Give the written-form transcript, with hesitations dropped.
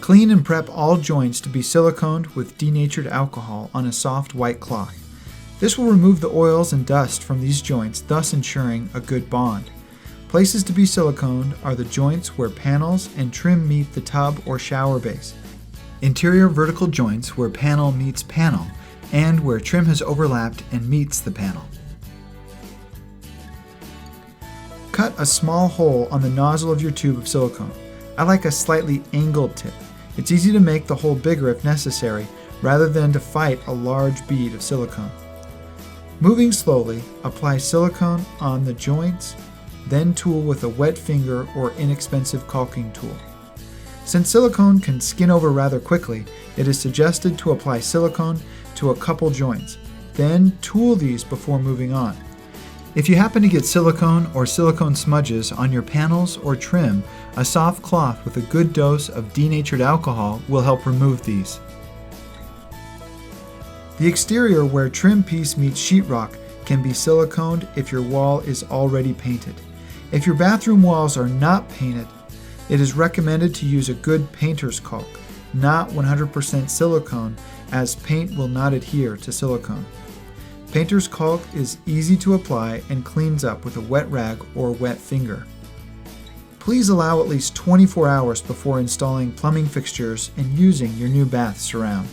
Clean and prep all joints to be siliconed with denatured alcohol on a soft white cloth. This will remove the oils and dust from these joints, thus ensuring a good bond. Places to be siliconed are the joints where panels and trim meet the tub or shower base, interior vertical joints where panel meets panel, and where trim has overlapped and meets the panel. Cut a small hole on the nozzle of your tube of silicone. I like a slightly angled tip. It's easy to make the hole bigger if necessary, rather than to fight a large bead of silicone. Moving slowly, apply silicone on the joints, then tool with a wet finger or inexpensive caulking tool. Since silicone can skin over rather quickly, it is suggested to apply silicone to a couple joints, then tool these before moving on. If you happen to get silicone or silicone smudges on your panels or trim, a soft cloth with a good dose of denatured alcohol will help remove these. The exterior where trim piece meets sheetrock can be siliconed if your wall is already painted. If your bathroom walls are not painted, it is recommended to use a good painter's caulk, not 100% silicone, as paint will not adhere to silicone. Painter's caulk is easy to apply and cleans up with a wet rag or wet finger. Please allow at least 24 hours before installing plumbing fixtures and using your new bath surround.